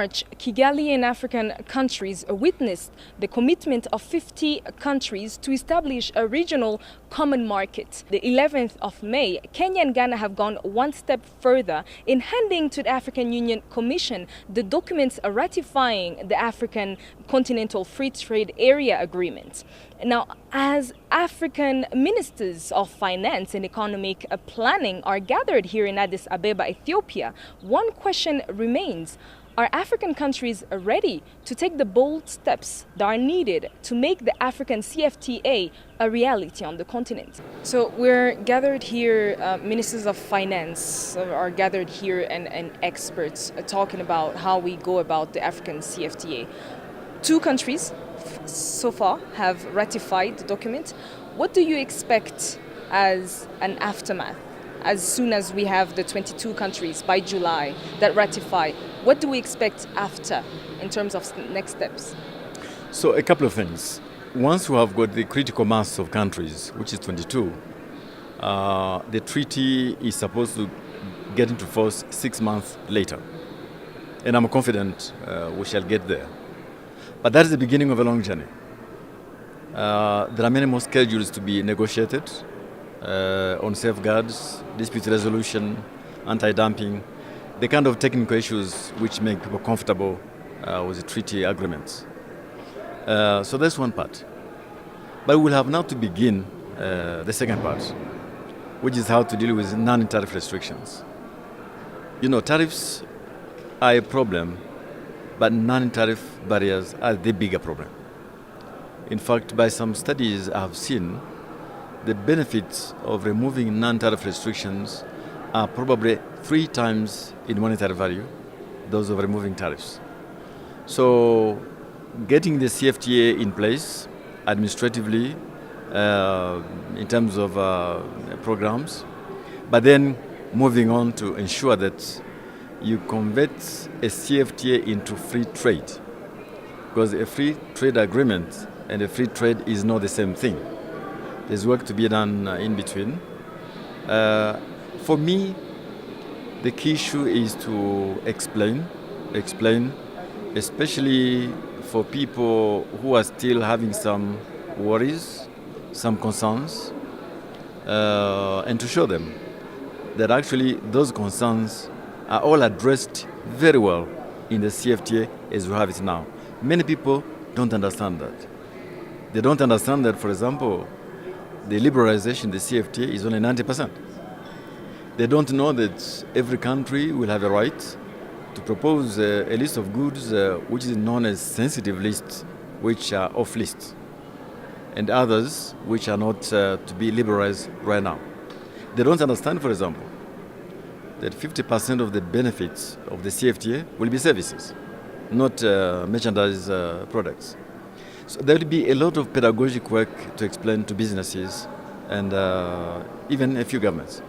March, Kigali and African countries witnessed the commitment of 50 countries to establish a regional common market. The 11th of May, Kenya and Ghana have gone one step further in handing to the African Union Commission the documents ratifying the African Continental Free Trade Area Agreement. Now, as African ministers of finance and economic planning are gathered here in Addis Abeba, Ethiopia, one question remains. Are African countries ready to take the bold steps that are needed to make the African CFTA a reality on the continent? So we're gathered here, ministers of finance are gathered here and experts talking about how we go about the African CFTA. Two countries so far have ratified the document. What do you expect as an aftermath? As soon as we have the 22 countries by July that ratify, what do we expect after in terms of next steps? So a couple of things. Once we have got the critical mass of countries, which is 22, the treaty is supposed to get into force 6 months later. And I'm confident we shall get there. But that is the beginning of a long journey. There are many more schedules to be negotiated on safeguards, dispute resolution, anti-dumping, the kind of technical issues which make people comfortable with the treaty agreements. So that's one part. But we'll have now to begin the second part, which is how to deal with non-tariff restrictions. You know, tariffs are a problem, but non-tariff barriers are the bigger problem. In fact, by some studies I have seen, the benefits of removing non-tariff restrictions are probably 3 times in monetary value those of removing tariffs. So getting the CFTA in place administratively in terms of programs, but then moving on to ensure that you convert a CFTA into free trade, because a free trade agreement and a free trade is not the same thing. There's work to be done in between. For me, the key issue is to explain, especially for people who are still having some worries, some concerns, and to show them that actually those concerns are all addressed very well in the CFTA as we have it now. Many people don't understand that. They don't understand that, for example, the liberalization, the CFTA, is only 90%. They don't know that every country will have a right to propose a list of goods which is known as sensitive lists, which are off list, and others which are not to be liberalized right now. They don't understand, for example, that 50% of the benefits of the CFTA will be services, not merchandise products. So there will be a lot of pedagogic work to explain to businesses and even a few governments.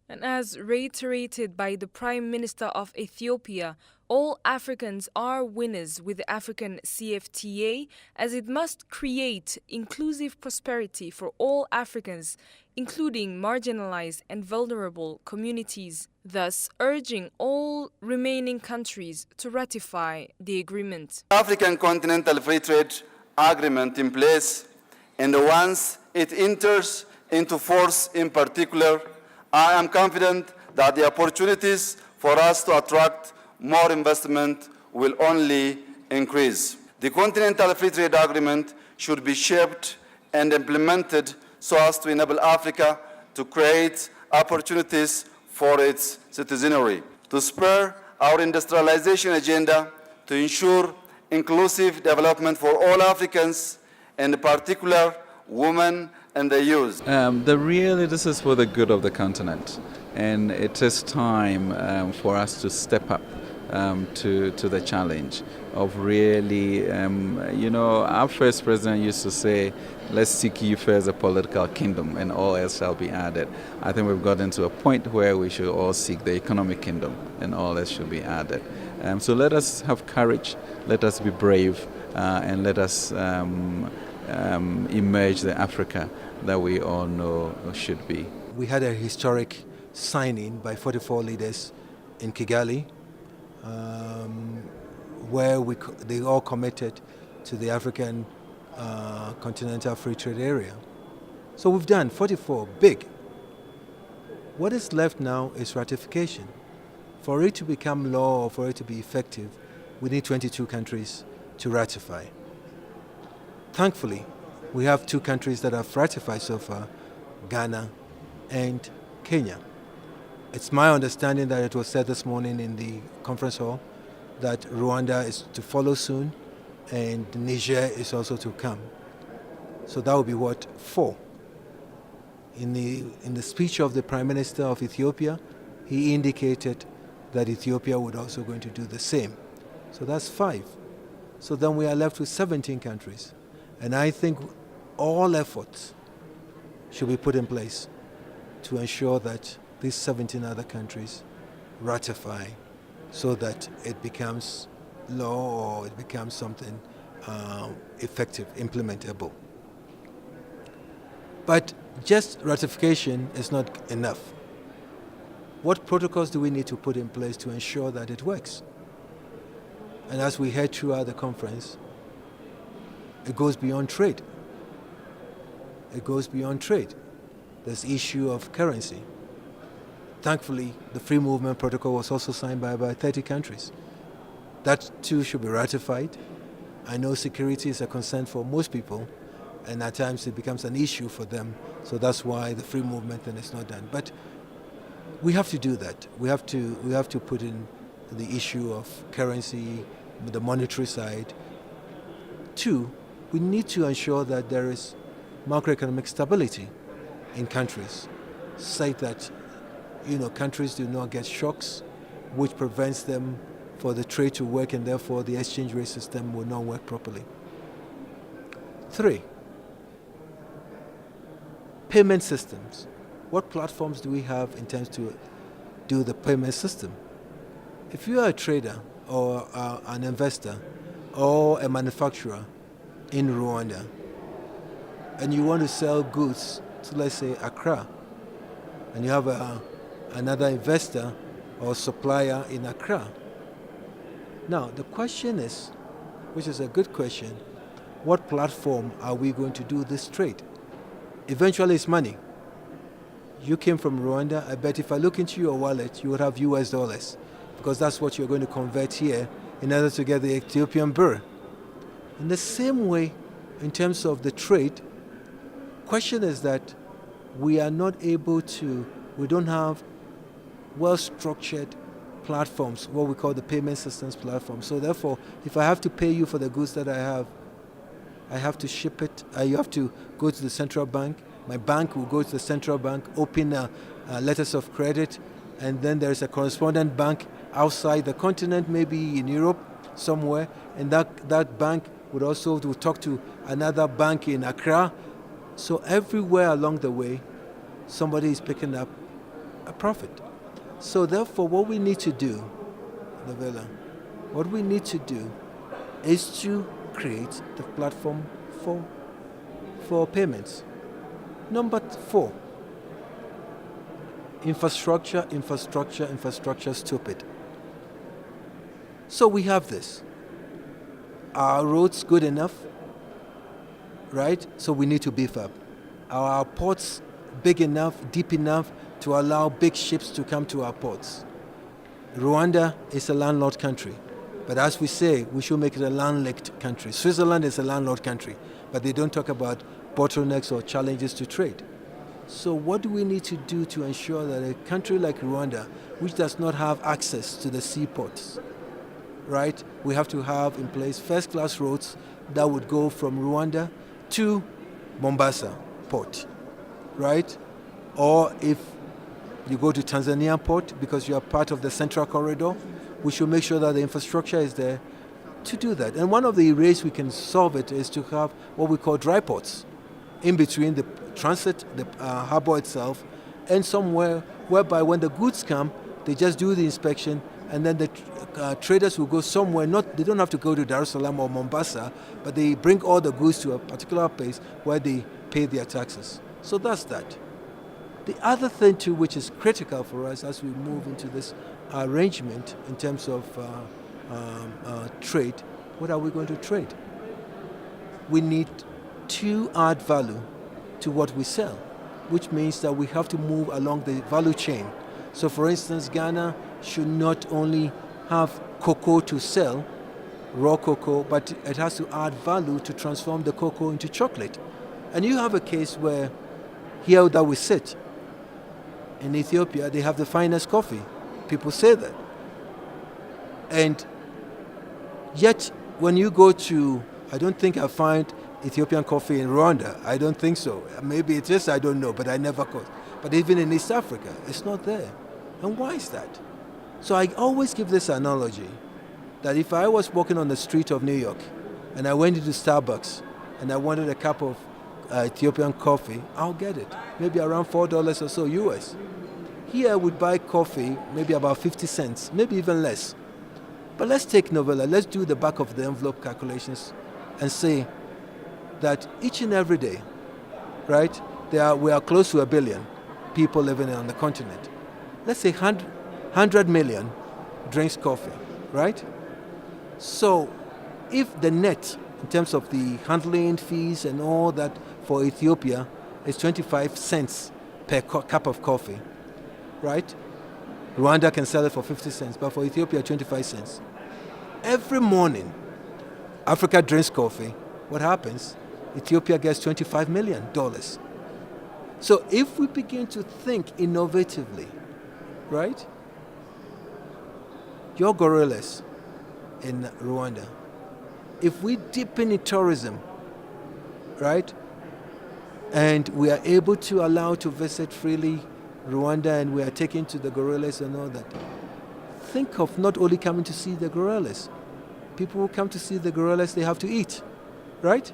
And as reiterated by the Prime Minister of Ethiopia, all Africans are winners with the African CFTA, as it must create inclusive prosperity for all Africans, including marginalized and vulnerable communities, thus urging all remaining countries to ratify the agreement. African Continental Free Trade Agreement in place, and once it enters into force in particular, I am confident that the opportunities for us to attract more investment will only increase. The Continental Free Trade Agreement should be shaped and implemented so as to enable Africa to create opportunities for its citizenry, to spur our industrialization agenda, to ensure inclusive development for all Africans, and in particular women and the youth. This is for the good of the continent, and it is time for us to step up to the challenge of really, our first president used to say, let's seek ye first a political kingdom and all else shall be added. I think we've gotten to a point where we should all seek the economic kingdom and all else should be added. So let us have courage, let us be brave, and let us emerge the Africa that we all know should be. We had a historic signing by 44 leaders in Kigali. where they all committed to the African Continental Free Trade Area. So we've done 44, big. What is left now is ratification. For it to become law or for it to be effective, we need 22 countries to ratify. Thankfully, we have 2 countries that have ratified so far, Ghana and Kenya. It's my understanding that it was said this morning in the conference hall that Rwanda is to follow soon and Niger is also to come. So that would be what, 4. In the speech of the Prime Minister of Ethiopia, he indicated that Ethiopia would also going to do the same. So that's 5. So then we are left with 17 countries. And I think all efforts should be put in place to ensure that these 17 other countries ratify so that it becomes law or it becomes something effective, implementable. But just ratification is not enough. What protocols do we need to put in place to ensure that it works? And as we heard throughout the conference, it goes beyond trade. It goes beyond trade. There's the issue of currency. Thankfully, the Free Movement Protocol was also signed by about 30 countries. That too should be ratified. I know security is a concern for most people, and at times it becomes an issue for them. So that's why the free movement thing is not done. But we have to do that. We have to put in the issue of currency, the monetary side. 2, we need to ensure that there is macroeconomic stability in countries, so that countries do not get shocks, which prevents them for the trade to work, and therefore the exchange rate system will not work properly. 3, payment systems. What platforms do we have in terms to do the payment system? If you are a trader or an investor or a manufacturer in Rwanda and you want to sell goods to, let's say, Accra, and you have another investor or supplier in Accra. Now, the question is, which is a good question, what platform are we going to do this trade? Eventually, it's money. You came from Rwanda. I bet if I look into your wallet, you would have US dollars, because that's what you're going to convert here in order to get the Ethiopian birr. In the same way, in terms of the trade, question is that we are not able to, we don't have well-structured platforms, what we call the payment systems platform. So therefore, if I have to pay you for the goods that I have to ship it, you have to go to the central bank. My bank will go to the central bank, open letters of credit, and then there's a correspondent bank outside the continent, maybe in Europe somewhere, and that bank would also talk to another bank in Accra. So everywhere along the way, somebody is picking up a profit. So therefore, what we need to do, Novella, what we need to do is to create the platform for payments. Number 4, infrastructure, stupid. So we have this. Are our roads good enough? Right? So we need to beef up. Are our ports big enough, deep enough to allow big ships to come to our ports? Rwanda is a landlocked country, but as we say, we should make it a land-licked country. Switzerland is a landlocked country, but they don't talk about bottlenecks or challenges to trade. So what do we need to do to ensure that a country like Rwanda, which does not have access to the seaports, right? We have to have in place first-class roads that would go from Rwanda to Mombasa port, right? Or if you go to Tanzania port because you are part of the Central Corridor, we should make sure that the infrastructure is there to do that. And one of the ways we can solve it is to have what we call dry ports in between the transit, the harbor itself, and somewhere whereby when the goods come, they just do the inspection, and then the traders will go somewhere. They don't have to go to Dar es Salaam or Mombasa, but they bring all the goods to a particular place where they pay their taxes. So that's that. The other thing too, which is critical for us as we move into this arrangement in terms of trade, what are we going to trade? We need to add value to what we sell, which means that we have to move along the value chain. So for instance, Ghana should not only have cocoa to sell, raw cocoa, but it has to add value to transform the cocoa into chocolate. And you have a case where here that we sit, in Ethiopia, they have the finest coffee. People say that. And yet, when you go to, I don't think I find Ethiopian coffee in Rwanda. I don't think so. Maybe it is, I don't know, but I never caught. But even in East Africa, it's not there. And why is that? So I always give this analogy that if I was walking on the street of New York and I went into Starbucks and I wanted a cup of Ethiopian coffee, I'll get it. Maybe around $4 or so US. Here I would buy coffee maybe about 50 cents, maybe even less. But let's take Novella, let's do the back of the envelope calculations and say that each and every day, right, we are close to 1 billion people living on the continent. Let's say 100 million drinks coffee, right? So if the net, in terms of the handling fees and all that for Ethiopia, is 25 cents per cup of coffee, right? Rwanda can sell it for 50 cents, but for Ethiopia, 25 cents. Every morning, Africa drinks coffee. What happens? Ethiopia gets $25 million. So if we begin to think innovatively, right? Your gorillas in Rwanda, if we deepen in tourism, right? And we are able to allow to visit freely Rwanda and we are taking to the gorillas and all that. Think of not only coming to see the gorillas. People who come to see the gorillas, they have to eat, right?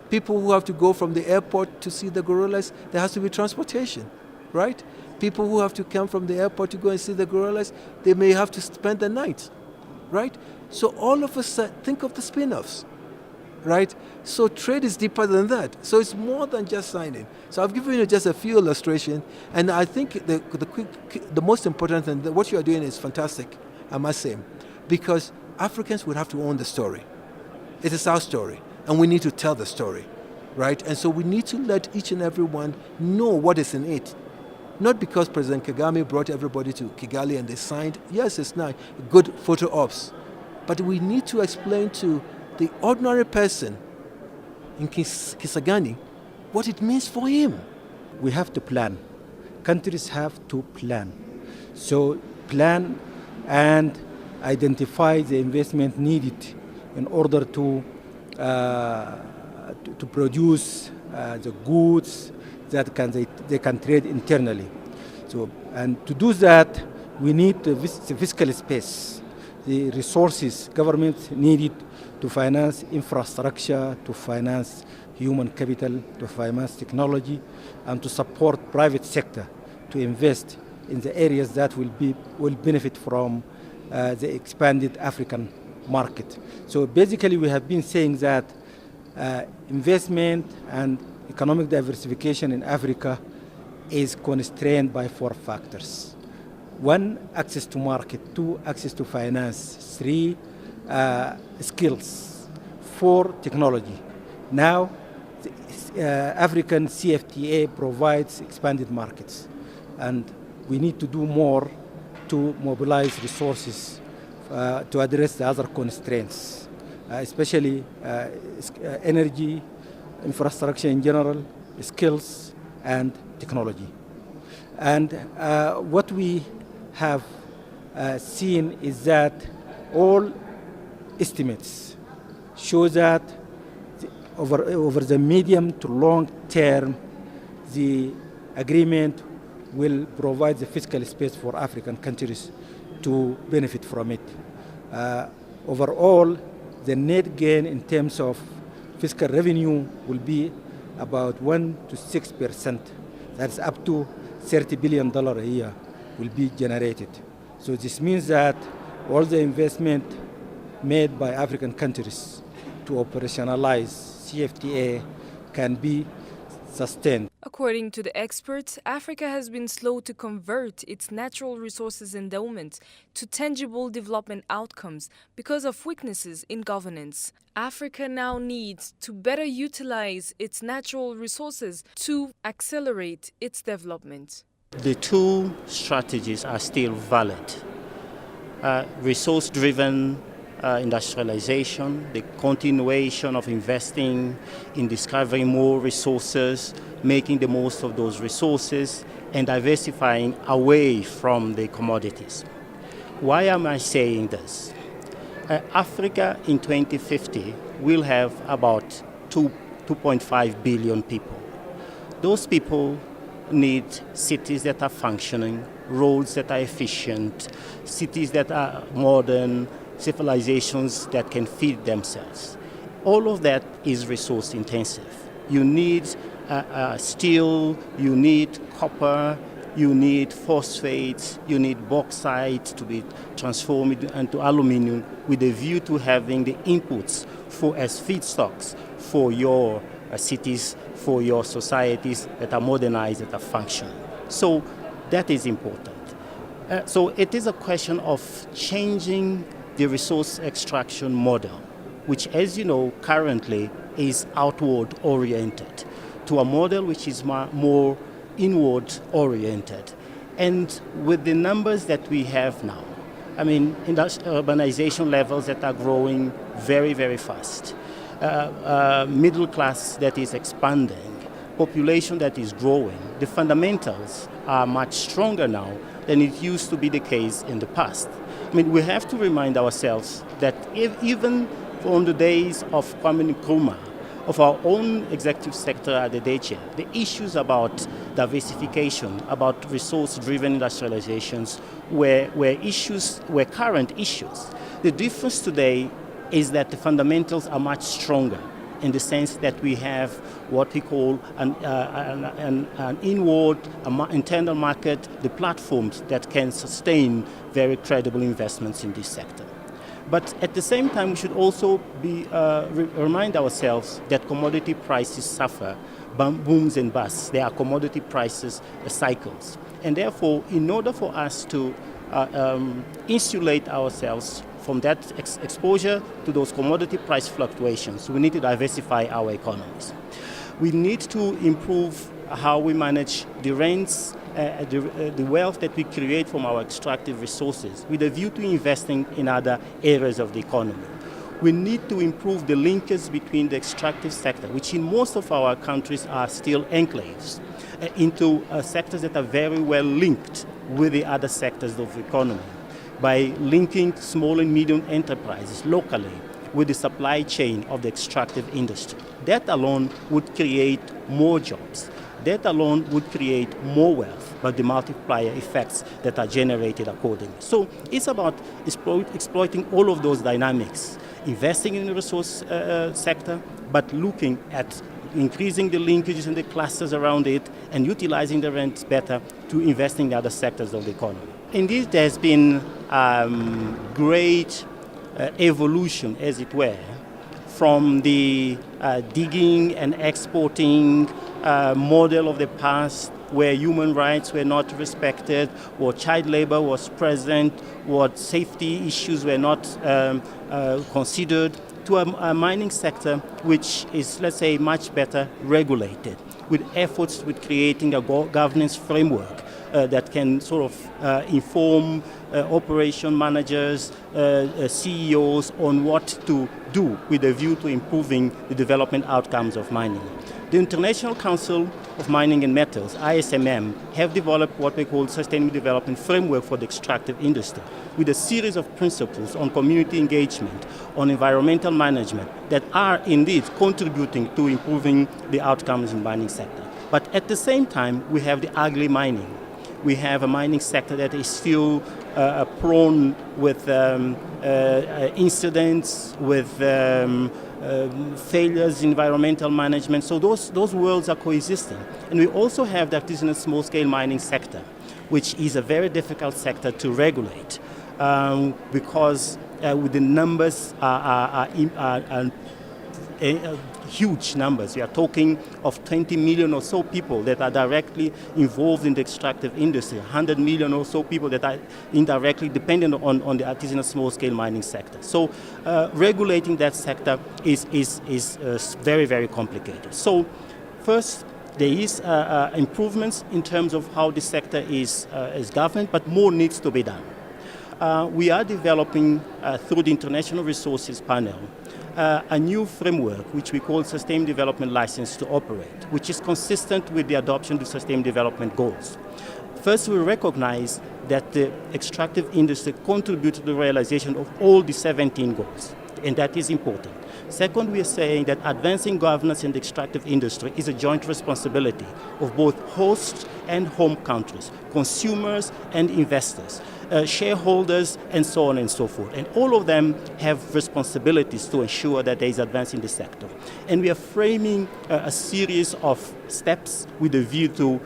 People who have to go from the airport to see the gorillas, there has to be transportation, right? People who have to come from the airport to go and see the gorillas, they may have to spend the night, right? So all of us think of the spin-offs, right? So trade is deeper than that. So it's more than just signing. So I've given you just a few illustrations, and I think the most important thing, what you are doing is fantastic, I must say, because Africans would have to own the story. It is our story, and we need to tell the story, right? And so we need to let each and every one know what is in it. Not because President Kagame brought everybody to Kigali and they signed. Yes, it's nice, good photo ops. But we need to explain to the ordinary person in Kisangani what it means for him. We have to plan. Countries have to plan. So plan and identify the investment needed in order to produce the goods that they can trade internally. So, and to do that, we need the fiscal space, the resources government needed to finance infrastructure, to finance human capital, to finance technology, and to support private sector to invest in the areas that will benefit from the expanded African market. So basically, we have been saying that investment and economic diversification in Africa is constrained by 4 factors. 1, access to market. 2, access to finance. 3, skills. 4, technology. Now, the African CFTA provides expanded markets, and we need to do more to mobilize resources to address the other constraints, especially energy, infrastructure in general, skills, and technology. And what we have seen is that all estimates show that over the medium to long term, the agreement will provide the fiscal space for African countries to benefit from it. Overall, the net gain in terms of fiscal revenue will be about 1 to 6%. That's up to $30 billion a year will be generated. So this means that all the investment made by African countries to operationalize CFTA can be sustained. According to the experts, Africa has been slow to convert its natural resources endowment to tangible development outcomes because of weaknesses in governance. Africa now needs to better utilize its natural resources to accelerate its development. The two strategies are still valid. Resource-driven industrialization, the continuation of investing in discovering more resources, making the most of those resources, and diversifying away from the commodities. Why am I saying this? Africa in 2050 will have about 2.5 billion people. Those people need cities that are functioning, roads that are efficient, cities that are modern, civilizations that can feed themselves. All of that is resource intensive. You need steel, you need copper, you need phosphates, you need bauxite to be transformed into aluminum with a view to having the inputs for as feedstocks for your cities, for your societies that are modernized, that are functional. So that is important. So it is a question of changing the resource extraction model, which, as you know, currently is outward oriented, to a model which is more inward oriented. And with the numbers that we have now, I mean, urbanization levels that are growing very, very fast, middle class that is expanding, population that is growing, the fundamentals are much stronger now than it used to be the case in the past. I mean, we have to remind ourselves that even from the days of Kwame Nkrumah, of our own executive sector at the Dacia, the issues about diversification, about resource-driven industrializations were current issues. The difference today is that the fundamentals are much stronger in the sense that we have what we call an inward, internal market, the platforms that can sustain very credible investments in this sector. But at the same time, we should also remind ourselves that commodity prices suffer booms and busts. They are commodity prices cycles. And therefore, in order for us to insulate ourselves from that exposure to those commodity price fluctuations, we need to diversify our economies. We need to improve how we manage the rents, the wealth that we create from our extractive resources with a view to investing in other areas of the economy. We need to improve the linkage between the extractive sector, which in most of our countries are still enclaves, into sectors that are very well linked with the other sectors of the economy, by linking small and medium enterprises locally with the supply chain of the extractive industry. That alone would create more jobs. That alone would create more wealth, but the multiplier effects that are generated accordingly. So it's about exploiting all of those dynamics, investing in the resource sector, but looking at increasing the linkages and the clusters around it and utilizing the rents better to invest in the other sectors of the economy. Indeed, there's been great evolution, as it were, from the digging and exporting model of the past, where human rights were not respected, where child labor was present, where safety issues were not considered, to a mining sector which is, let's say, much better regulated, with efforts with creating a governance framework that can sort of inform operation managers, CEOs on what to do with a view to improving the development outcomes of mining. The International Council of Mining and Metals, ISMM, have developed what we call Sustainable Development Framework for the extractive industry, with a series of principles on community engagement, on environmental management, that are indeed contributing to improving the outcomes in the mining sector. But at the same time, we have the ugly mining. We have a mining sector that is still prone with incidents, with failures in environmental management. So those worlds are coexisting. And we also have the artisanal small-scale mining sector, which is a very difficult sector to regulate with the numbers are huge numbers. We are talking of 20 million or so people that are directly involved in the extractive industry, 100 million or so people that are indirectly dependent on the artisanal small-scale mining sector. So regulating that sector is very, very complicated. So first, there is improvements in terms of how the sector is governed, but more needs to be done. We are developing, through the International Resources Panel, a new framework which we call Sustainable Development License to Operate, which is consistent with the adoption of the Sustainable Development Goals. First, we recognize that the extractive industry contributes to the realization of all the 17 goals, and that is important. Second, we are saying that advancing governance in the extractive industry is a joint responsibility of both host and home countries, consumers and investors, shareholders, and so on and so forth. And all of them have responsibilities to ensure that there is advance in the sector. And we are framing a series of steps with a view to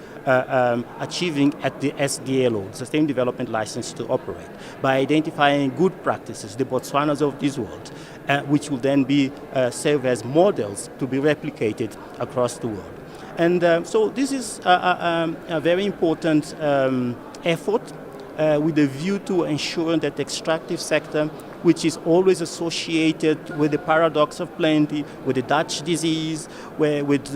achieving at the SDLO, Sustainable Development License to Operate, by identifying good practices, the Botswanas of this world, which will then be serve as models to be replicated across the world. And so this is a very important effort with a view to ensuring that the extractive sector, which is always associated with the paradox of plenty, with the Dutch disease, with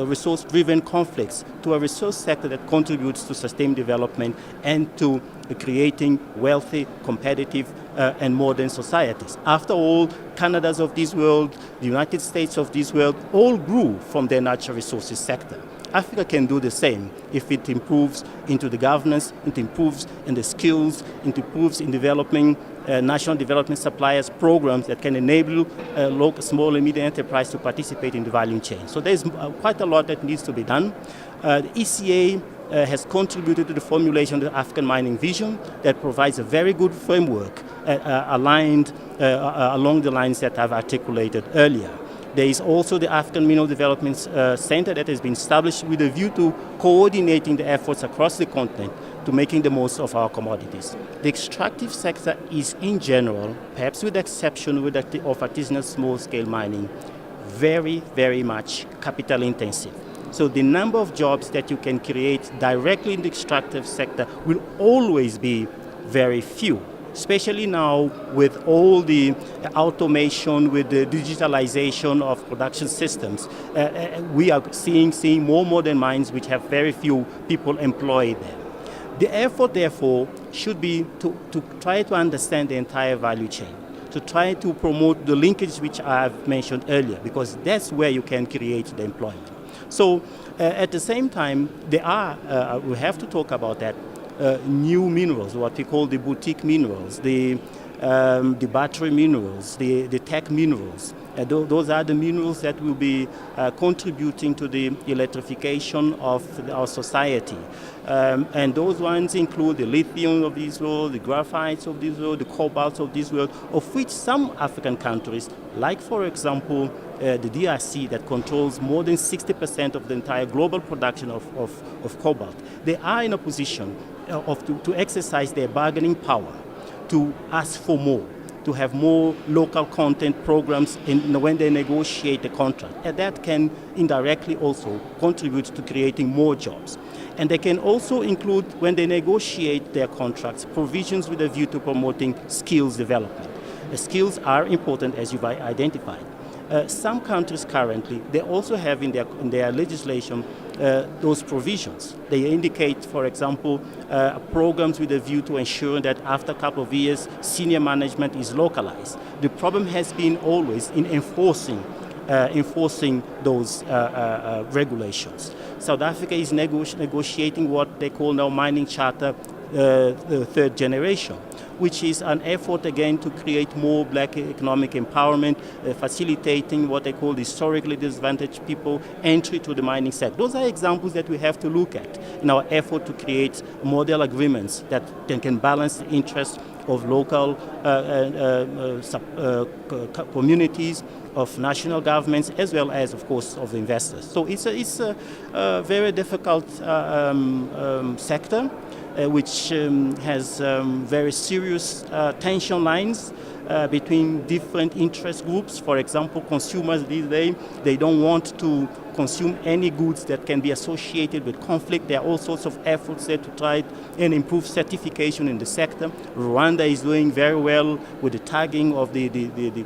resource-driven conflicts, to a resource sector that contributes to sustained development and to creating wealthy, competitive, and modern societies. After all, Canadas of this world, the United States of this world, all grew from their natural resources sector. Africa can do the same if it improves into the governance, it improves in the skills, it improves in developing national development suppliers programs that can enable local, small and medium enterprise to participate in the value chain. So there's quite a lot that needs to be done. The ECA has contributed to the formulation of the African mining vision that provides a very good framework aligned along the lines that I've articulated earlier. There is also the African Mineral Development Center that has been established with a view to coordinating the efforts across the continent to making the most of our commodities. The extractive sector is, in general, perhaps with the exception of artisanal small-scale mining, very, very much capital intensive. So the number of jobs that you can create directly in the extractive sector will always be very few, especially now with all the automation, with the digitalization of production systems. We are seeing more modern mines which have very few people employed there. The effort, therefore, should be to try to understand the entire value chain, to try to promote the linkage which I've mentioned earlier, because that's where you can create the employment. So at the same time, there are, we have to talk about that, new minerals, what we call the boutique minerals, the battery minerals, the tech minerals. Those are the minerals that will be contributing to the electrification of our society. And those ones include the lithium of this world, the graphites of this world, the cobalts of this world, of which some African countries, like for example, the DRC that controls more than 60% of the entire global production of cobalt, they are in a position to exercise their bargaining power, to ask for more, to have more local content programs when they negotiate the contract. And that can indirectly also contribute to creating more jobs. And they can also include, when they negotiate their contracts, provisions with a view to promoting skills development. The skills are important, as you've identified. Some countries currently, they also have in their legislation those provisions. They indicate, for example, programs with a view to ensure that after a couple of years, senior management is localized. The problem has been always in enforcing those regulations. South Africa is negotiating what they call now Mining Charter the third generation, which is an effort again to create more black economic empowerment, facilitating what they call historically disadvantaged people entry to the mining sector. Those are examples that we have to look at in our effort to create model agreements that can balance the interests of local communities, of national governments, as well as, of course, of investors. So it's a very difficult sector, which has very serious tension lines, between different interest groups. For example, consumers these days, they don't want to consume any goods that can be associated with conflict. There are all sorts of efforts there to try and improve certification in the sector. Rwanda is doing very well with the tagging of the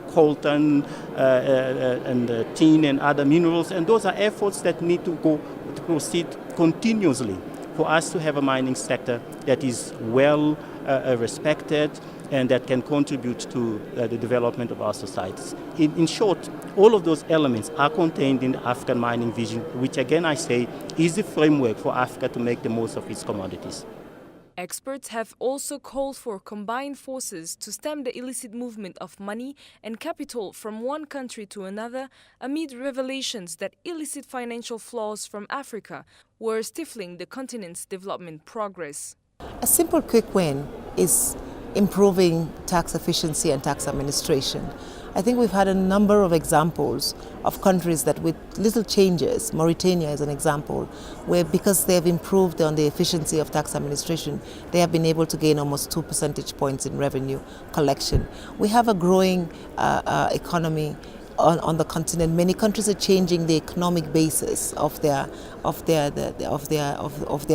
coltan and the tin and other minerals, and those are efforts that need to proceed continuously for us to have a mining sector that is well respected and that can contribute to the development of our societies. In short, all of those elements are contained in the African mining vision, which again I say is the framework for Africa to make the most of its commodities. Experts have also called for combined forces to stem the illicit movement of money and capital from one country to another amid revelations that illicit financial flows from Africa were stifling the continent's development progress. A simple quick win is improving tax efficiency and tax administration. I think we've had a number of examples of countries that with little changes, Mauritania is an example, where because they have improved on the efficiency of tax administration, they have been able to gain almost 2 percentage points in revenue collection. We have a growing economy on the continent. Many countries are changing the economic basis of their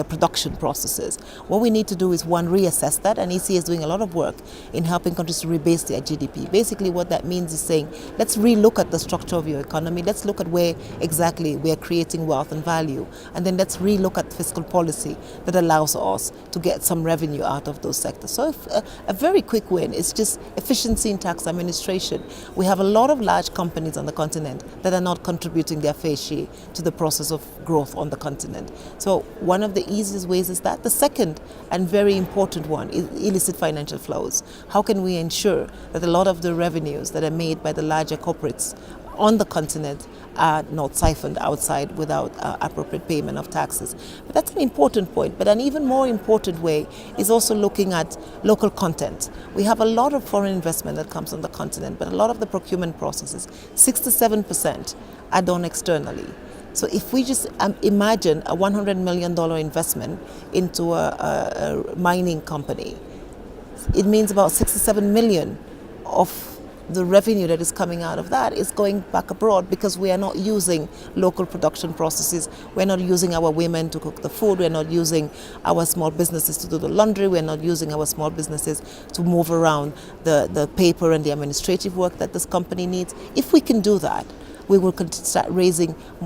production processes. What we need to do is, one, reassess that, and ECA is doing a lot of work in helping countries to rebase their GDP. Basically what that means is saying, let's relook at the structure of your economy, let's look at where exactly we are creating wealth and value, and then let's relook at fiscal policy that allows us to get some revenue out of those sectors. So a very quick win is just efficiency in tax administration. We have a lot of large companies on the continent that are not contributing their fair share to the process of growth on the continent. So one of the easiest ways is that. The second and very important one is illicit financial flows. How can we ensure that a lot of the revenues that are made by the larger corporates on the continent are not siphoned outside without appropriate payment of taxes? But that's an important point. But an even more important way is also looking at local content. We have a lot of foreign investment that comes on the continent, but a lot of the procurement processes, 6 to 7%, are done externally. So if we just imagine a $100 million investment into a mining company, it means about 6 to 7 million of the revenue that is coming out of that is going back abroad, because we are not using local production processes. We're not using our women to cook the food. We're not using our small businesses to do the laundry. We're not using our small businesses to move around the paper and the administrative work that this company needs. If we can do that, we will start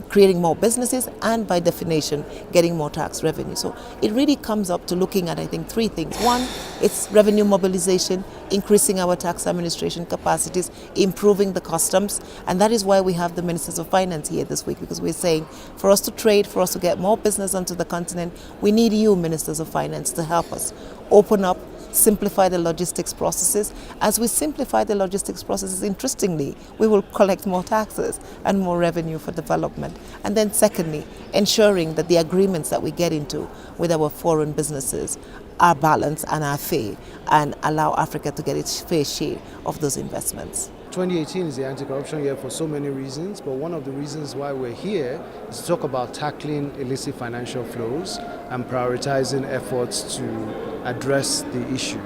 creating more businesses, and by definition, getting more tax revenue. So it really comes up to looking at, I think, three things. One, it's revenue mobilization, increasing our tax administration capacities, improving the customs, and that is why we have the Ministers of Finance here this week, because we're saying for us to trade, for us to get more business onto the continent, we need you, Ministers of Finance, to help us open up, simplify the logistics processes. As we simplify the logistics processes, interestingly, we will collect more taxes and more revenue for development. And then secondly, ensuring that the agreements that we get into with our foreign businesses are balanced and are fair, and allow Africa to get its fair share of those investments. 2018 is the anti-corruption year for so many reasons, but one of the reasons why we're here is to talk about tackling illicit financial flows and prioritizing efforts to address the issue.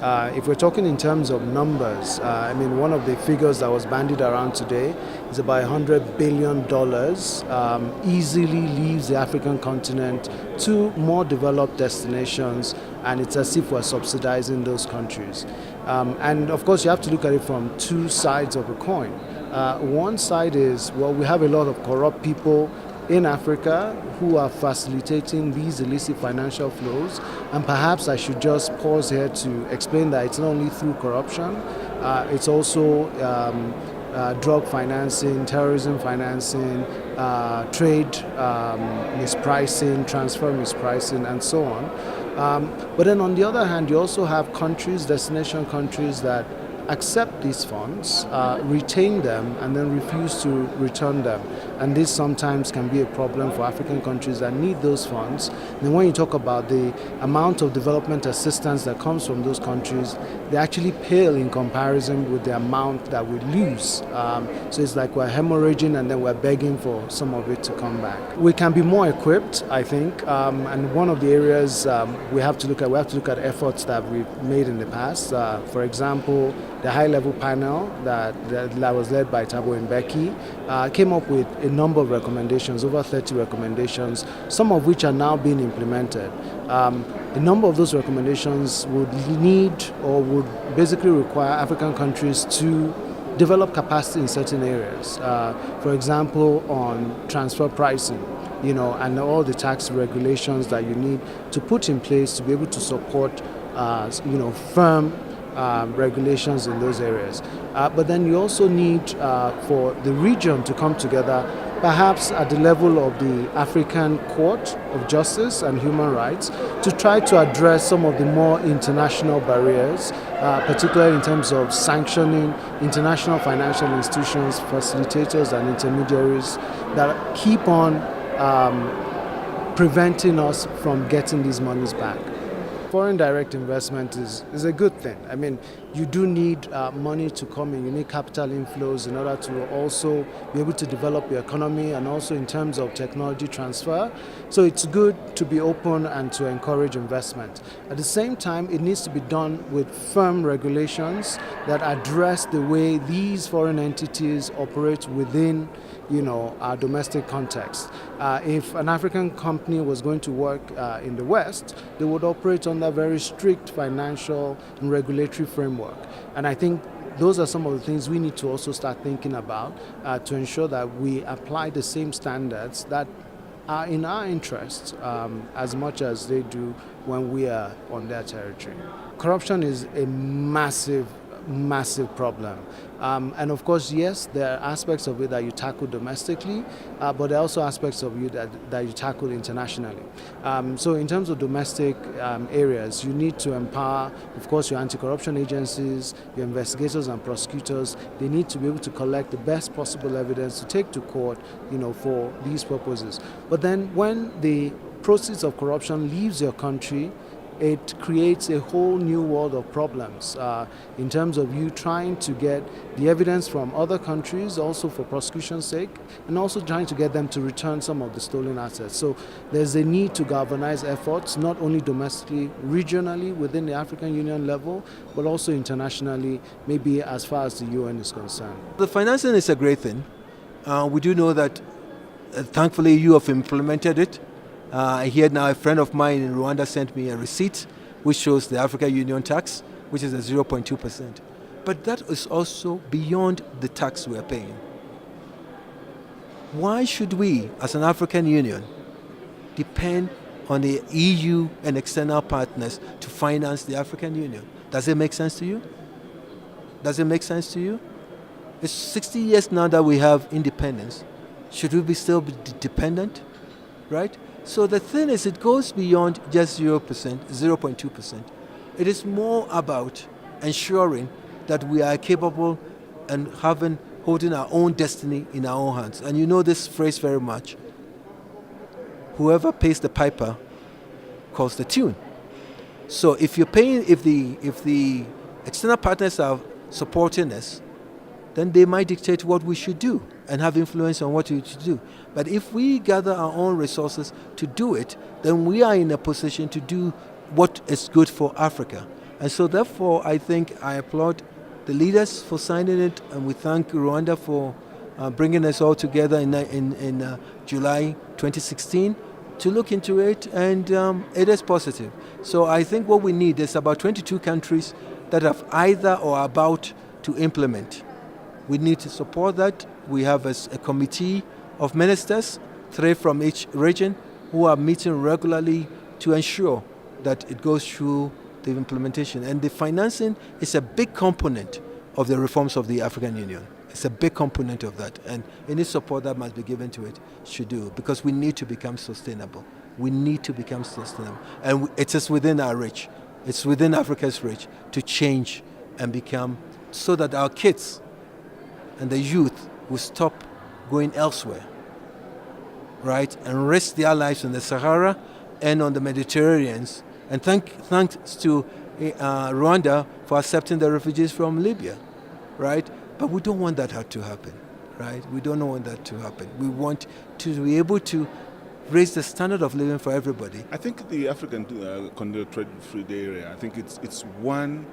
If we're talking in terms of numbers, one of the figures that was bandied around today is about $100 billion easily leaves the African continent to more developed destinations, and it's as if we're subsidizing those countries. And of course, you have to look at it from two sides of the coin. One side is, well, we have a lot of corrupt people in Africa who are facilitating these illicit financial flows, and perhaps I should just pause here to explain that it's not only through corruption, it's also drug financing, terrorism financing, trade mispricing, transfer mispricing, and so on. But then on the other hand, you also have countries, destination countries, that accept these funds, retain them, and then refuse to return them. And this sometimes can be a problem for African countries that need those funds. And when you talk about the amount of development assistance that comes from those countries, they actually pale in comparison with the amount that we lose. So it's like we're hemorrhaging and then we're begging for some of it to come back. We can be more equipped, I think, and one of the areas we have to look at efforts that we've made in the past. For example, the high-level panel that was led by Thabo Mbeki came up with a number of recommendations, over 30 recommendations, some of which are now being implemented. A number of those recommendations would need or would basically require African countries to develop capacity in certain areas. For example, on transfer pricing, and all the tax regulations that you need to put in place to be able to support, firm regulations in those areas. But then you also need for the region to come together, perhaps at the level of the African Court of Justice and Human Rights, to try to address some of the more international barriers, particularly in terms of sanctioning international financial institutions, facilitators and intermediaries that keep on preventing us from getting these monies back. Foreign direct investment is a good thing. I mean, you do need money to come in. You need capital inflows in order to also be able to develop your economy, and also in terms of technology transfer. So it's good to be open and to encourage investment. At the same time, it needs to be done with firm regulations that address the way these foreign entities operate within our domestic context. If an African company was going to work in the West, they would operate under very strict financial and regulatory framework. And I think those are some of the things we need to also start thinking about to ensure that we apply the same standards that are in our interests as much as they do when we are on their territory. Corruption is a massive problem. And of course, yes, there are aspects of it that you tackle domestically, but there are also aspects of it that you tackle internationally. So in terms of domestic areas, you need to empower, of course, your anti-corruption agencies, your investigators and prosecutors. They need to be able to collect the best possible evidence to take to court, for these purposes. But then when the proceeds of corruption leaves your country, it creates a whole new world of problems in terms of you trying to get the evidence from other countries, also for prosecution's sake, and also trying to get them to return some of the stolen assets. So there's a need to galvanize efforts, not only domestically, regionally within the African Union level, but also internationally, maybe as far as the UN is concerned. The financing is a great thing. We do know that, thankfully, you have implemented it. I hear now a friend of mine in Rwanda sent me a receipt which shows the African Union tax, which is at 0.2%. But that is also beyond the tax we are paying. Why should we, as an African Union, depend on the EU and external partners to finance the African Union? Does it make sense to you? Does it make sense to you? It's 60 years now that we have independence. Should we still be dependent? Right? So the thing is, it goes beyond just 0.2%. It is more about ensuring that we are capable and holding our own destiny in our own hands. And you know this phrase very much. Whoever pays the piper calls the tune. So if the external partners are supporting us, then they might dictate what we should do and have influence on what we should do. But if we gather our own resources to do it, then we are in a position to do what is good for Africa. And so therefore, I think I applaud the leaders for signing it, and we thank Rwanda for bringing us all together in July 2016 to look into it, and it is positive. So I think what we need is about 22 countries that have either or are about to implement. We need to support that. We have a committee of ministers, 3 from each region, who are meeting regularly to ensure that it goes through the implementation. And the financing is a big component of the reforms of the African Union. It's a big component of that. And any support that must be given to it should do, because we need to become sustainable. We need to become sustainable. And it is within our reach. It's within Africa's reach to change and become, so that our kids and the youth will stop going elsewhere, right, and risk their lives in the Sahara and on the Mediterranean. And thanks to Rwanda for accepting the refugees from Libya, right? But we don't want that to happen, right? We don't want that to happen. We want to be able to raise the standard of living for everybody? I think the African Continental Trade-Free Area, I think it's one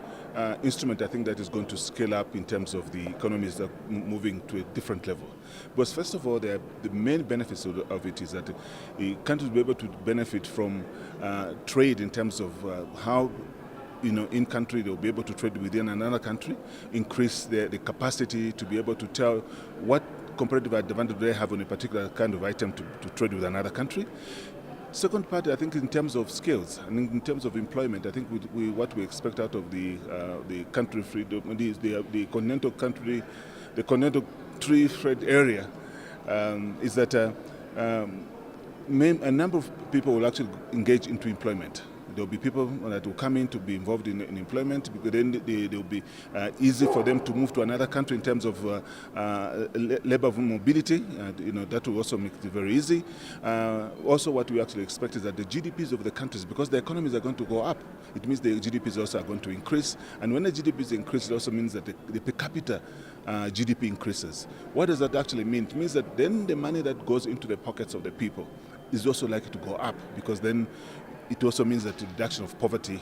instrument I think that is going to scale up in terms of the economies that are moving to a different level. But first of all, the main benefits of it is that the countries will be able to benefit from trade in terms of how in country they'll be able to trade within another country, increase the capacity to be able to tell what comparative advantage they have on a particular kind of item to trade with another country. Second part, I think in terms of skills and in terms of employment, I think what we expect out of the country freedom, the continental country, the continental free trade area, is that a number of people will actually engage into employment. There will be people that will come in to be involved in employment, because then they will be easy for them to move to another country in terms of labor mobility. That will also make it very easy. Also, what we actually expect is that the GDPs of the countries, because the economies are going to go up, it means the GDPs also are going to increase. And when the GDPs increase, it also means that the per capita GDP increases. What does that actually mean? It means that then the money that goes into the pockets of the people is also likely to go up, because then it also means that the reduction of poverty,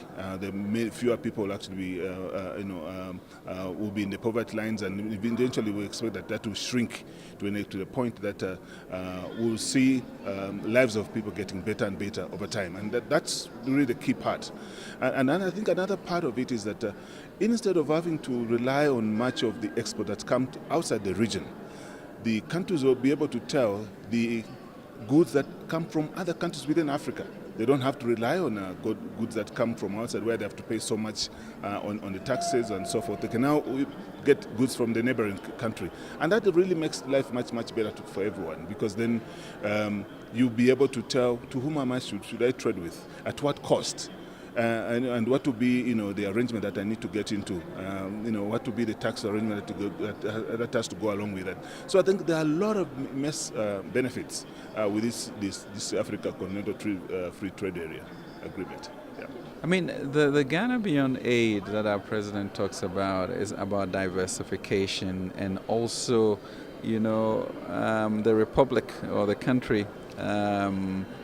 fewer people will actually be, will be in the poverty lines, and eventually we expect that will shrink to the point that we'll see lives of people getting better and better over time, and that's really the key part. And I think another part of it is that instead of having to rely on much of the export that comes outside the region, the countries will be able to tell the goods that come from other countries within Africa. They don't have to rely on goods that come from outside, where they have to pay so much on the taxes and so forth. They can now get goods from the neighboring country. And that really makes life much, much better for everyone, because then you'll be able to tell to whom am I should I trade with, at what cost, and what will be the arrangement that I need to get into, what will be the tax arrangement that has to go along with that. So I think there are a lot of benefits with this Africa Continental Free Trade Area agreement. Yeah. I mean, the Ghana Beyond Aid that our president talks about is about diversification, and also, the republic or the country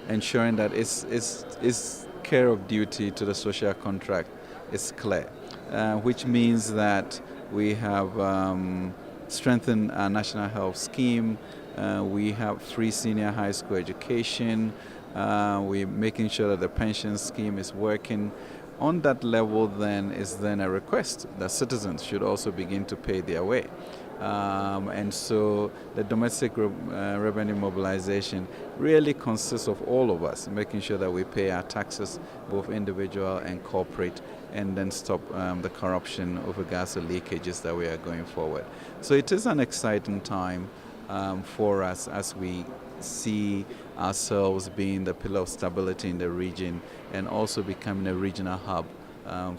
ensuring that its care of duty to the social contract is clear, which means that we have strengthened our national health scheme. We have free senior high school education. We're making sure that the pension scheme is working. On that level, then a request that citizens should also begin to pay their way. And so the domestic revenue mobilization really consists of all of us making sure that we pay our taxes, both individual and corporate, and then stop the corruption over gas leakages that we are going forward. So it is an exciting time for us as we see ourselves being the pillar of stability in the region, and also becoming a regional hub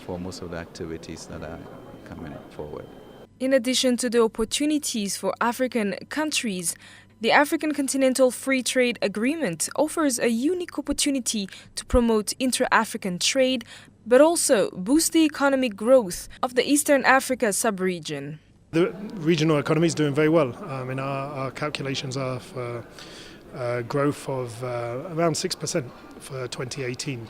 for most of the activities that are coming forward. In addition to the opportunities for African countries, the African Continental Free Trade Agreement offers a unique opportunity to promote intra-African trade, but also boost the economic growth of the Eastern Africa sub-region. The regional economy is doing very well. Our calculations are for growth of around 6% for 2018.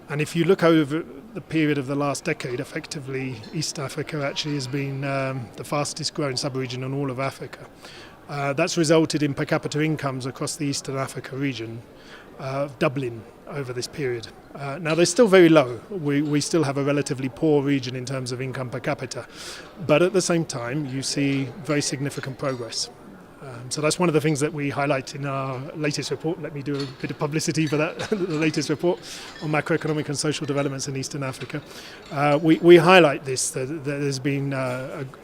And if you look over the period of the last decade, effectively East Africa actually has been the fastest growing sub-region in all of Africa. That's resulted in per capita incomes across the Eastern Africa region doubling over this period. Now they're still very low. We still have a relatively poor region in terms of income per capita, but at the same time you see very significant progress. So that's one of the things that we highlight in our latest report. Let me do a bit of publicity for that, the latest report on macroeconomic and social developments in Eastern Africa. We highlight this, that there's been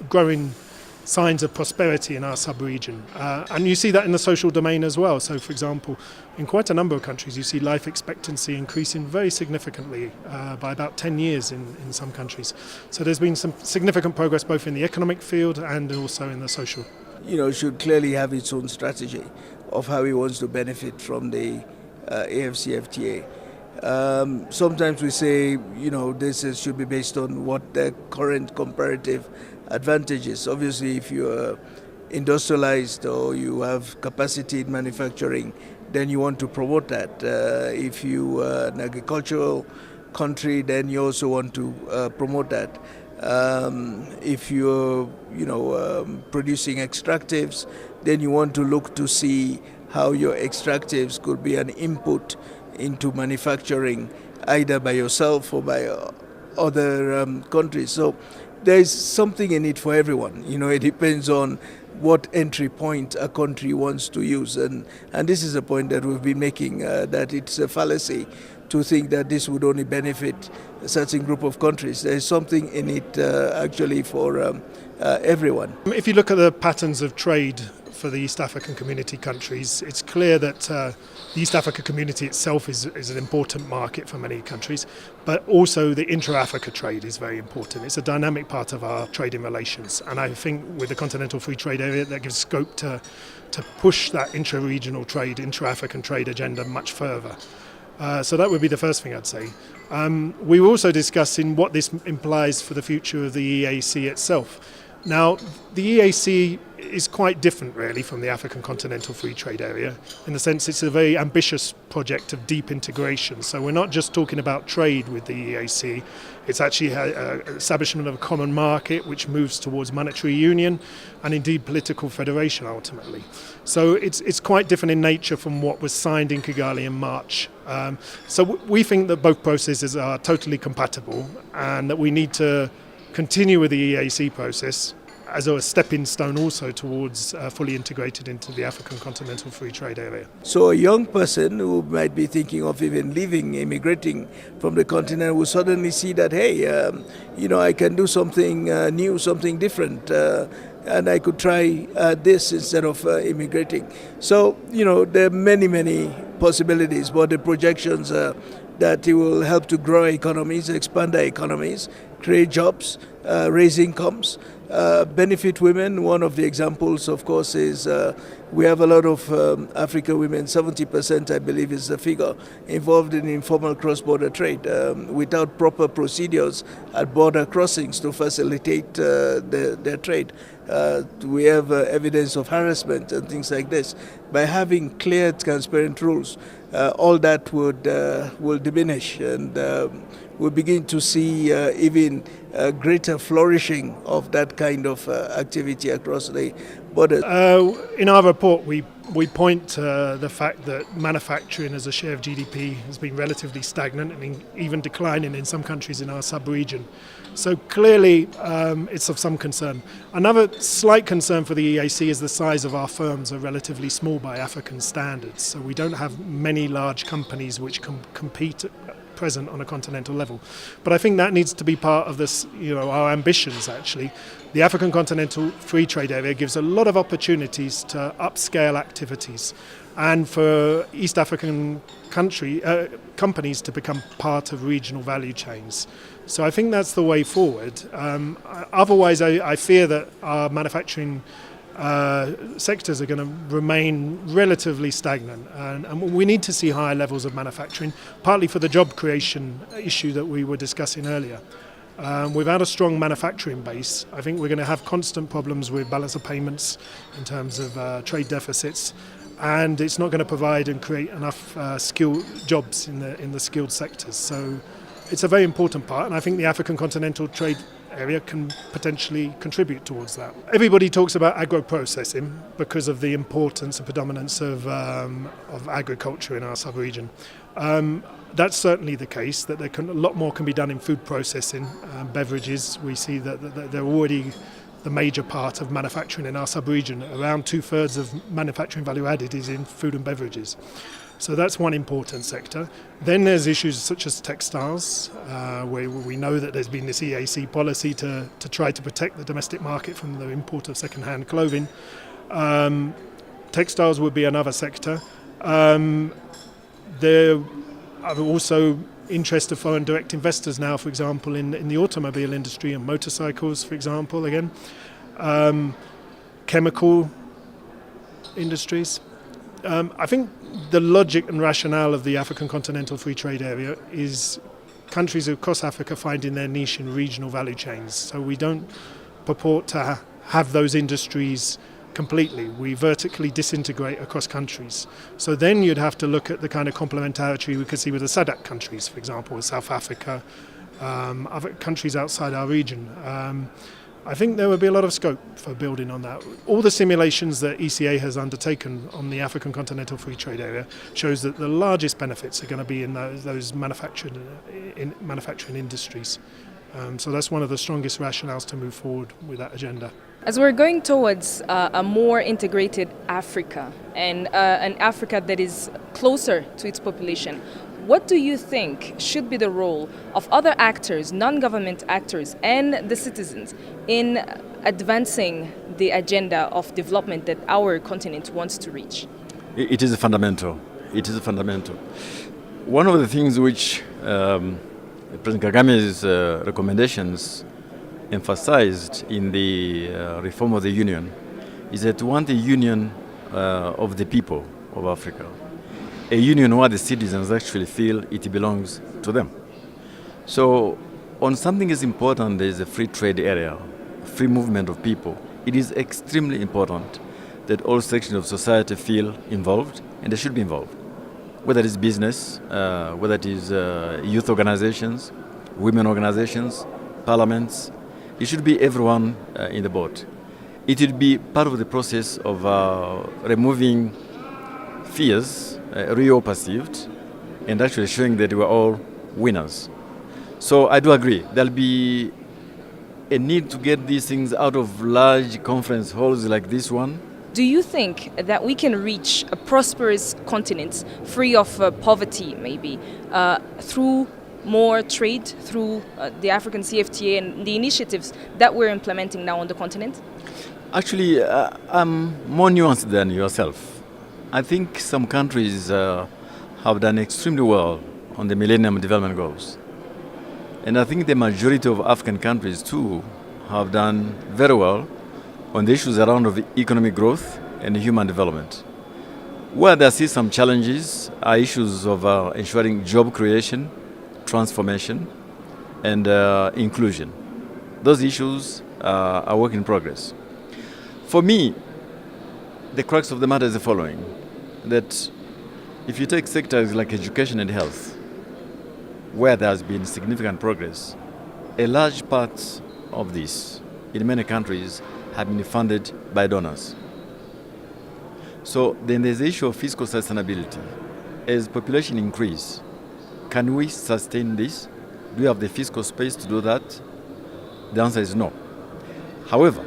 growing signs of prosperity in our sub-region. And you see that in the social domain as well. So, for example, in quite a number of countries, you see life expectancy increasing very significantly by about 10 years in some countries. So there's been some significant progress both in the economic field and also in the social. Should clearly have its own strategy of how it wants to benefit from the AfCFTA. Sometimes we say, this should be based on what the current comparative advantage is. Obviously, if you are industrialized or you have capacity in manufacturing, then you want to promote that. If you are an agricultural country, then you also want to promote that. If you're, producing extractives, then you want to look to see how your extractives could be an input into manufacturing, either by yourself or by other countries. So there's something in it for everyone. It depends on what entry point a country wants to use. And this is a point that we've been making, that it's a fallacy to think that this would only benefit a certain group of countries. There's something in it actually for everyone. If you look at the patterns of trade for the East African Community countries, it's clear that the East Africa Community itself is an important market for many countries, but also the intra-Africa trade is very important. It's a dynamic part of our trading relations, and I think with the Continental Free Trade Area that gives scope to push that intra-regional trade, intra-African trade agenda much further. So that would be the first thing I'd say. We were also discussing what this implies for the future of the EAC itself. Now, the EAC is quite different really from the African Continental Free Trade Area in the sense it's a very ambitious project of deep integration. So we're not just talking about trade with the EAC, it's actually establishment of a common market which moves towards monetary union and indeed political federation ultimately. So it's quite different in nature from what was signed in Kigali in March. So we think that both processes are totally compatible and that we need to continue with the EAC process as a stepping stone also towards fully integrated into the African Continental Free Trade Area. So a young person who might be thinking of even leaving, immigrating from the continent will suddenly see that, hey, I can do something new, something different, and I could try this instead of immigrating. So, there are many, many possibilities, but the projections that it will help to grow economies, expand our economies, create jobs, raise incomes, benefit women. One of the examples, of course, is we have a lot of African women, 70% I believe is the figure, involved in informal cross-border trade without proper procedures at border crossings to facilitate their trade. We have evidence of harassment and things like this. By having clear, transparent rules, all that will diminish, and we'll begin to see even greater flourishing of that kind of activity across the borders. In our report, we point to the fact that manufacturing as a share of GDP has been relatively stagnant and even declining in some countries in our sub-region. So clearly it's of some concern. Another slight concern for the EAC is the size of our firms are relatively small by African standards. So we don't have many large companies which can compete present on a continental level. But I think that needs to be part of this, our ambitions actually. The African Continental Free Trade Area gives a lot of opportunities to upscale activities and for East African companies to become part of regional value chains. So I think that's the way forward. Otherwise, I fear that our manufacturing sectors are going to remain relatively stagnant, and we need to see higher levels of manufacturing, partly for the job creation issue that we were discussing earlier. Without a strong manufacturing base, I think we're going to have constant problems with balance of payments in terms of trade deficits, and it's not going to provide and create enough skilled jobs in the skilled sectors. So it's a very important part, and I think the African Continental Trade Area can potentially contribute towards that. Everybody talks about agro-processing because of the importance and predominance of agriculture in our sub-region. That's certainly the case, that a lot more can be done in food processing, beverages. We see that they're already the major part of manufacturing in our sub-region. Around 2/3 of manufacturing value added is in food and beverages. So that's one important sector. Then there's issues such as textiles, where we know that there's been this EAC policy to try to protect the domestic market from the import of second-hand clothing. Textiles would be another sector. There are also interest of foreign direct investors now, for example, in the automobile industry and motorcycles, for example, again. Chemical industries. I think the logic and rationale of the African Continental Free Trade Area is countries across Africa finding their niche in regional value chains. So we don't purport to have those industries completely. We vertically disintegrate across countries. So then you'd have to look at the kind of complementarity we could see with the SADC countries, for example, with South Africa, other countries outside our region. I think there would be a lot of scope for building on that. All the simulations that ECA has undertaken on the African Continental Free Trade Area shows that the largest benefits are going to be in those manufacturing industries. So that's one of the strongest rationales to move forward with that agenda. As we're going towards a more integrated Africa and an Africa that is closer to its population, what do you think should be the role of other actors, non-government actors, and the citizens in advancing the agenda of development that our continent wants to reach? It is fundamental. It is fundamental. One of the things which President Kagame's recommendations emphasized in the reform of the Union is that we want a union of the people of Africa. A union where the citizens actually feel it belongs to them. So on something as important as a free trade area, free movement of people, it is extremely important that all sections of society feel involved, and they should be involved. Whether it is business, whether it is youth organizations, women organizations, parliaments, it should be everyone in the boat. It will be part of the process of removing fears, real perceived, and actually showing that we're all winners. So I do agree, there'll be a need to get these things out of large conference halls like this one. Do you think that we can reach a prosperous continent free of poverty, maybe, through more trade, through the African CFTA and the initiatives that we're implementing now on the continent? Actually, I'm more nuanced than yourself. I think some countries have done extremely well on the Millennium Development Goals. And I think the majority of African countries too have done very well on the issues around of economic growth and human development. Where there are some challenges are issues of ensuring job creation, transformation, and inclusion. Those issues are work in progress. For me, the crux of the matter is the following, that if you take sectors like education and health, where there has been significant progress, a large part of this, in many countries, have been funded by donors. So then there's the issue of fiscal sustainability. As population increase, can we sustain this? Do we have the fiscal space to do that? The answer is no. However,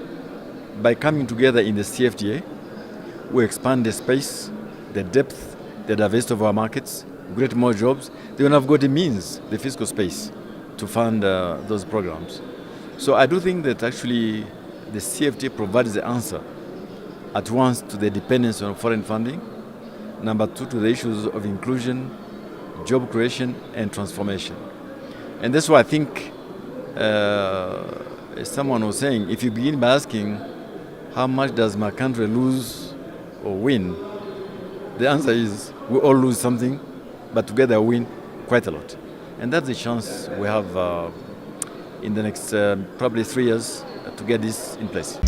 by coming together in the CFTA, we expand the space, the depth, the diversity of our markets, create more jobs. Then have got the means, the fiscal space, to fund those programs. So I do think that actually the CFTA provides the answer at once to the dependence on foreign funding, number two to the issues of inclusion, job creation and transformation. And that's why I think, as someone was saying, if you begin by asking how much does my country lose or win, the answer is we all lose something, but together we win quite a lot. And that's the chance we have in the next probably 3 years to get this in place.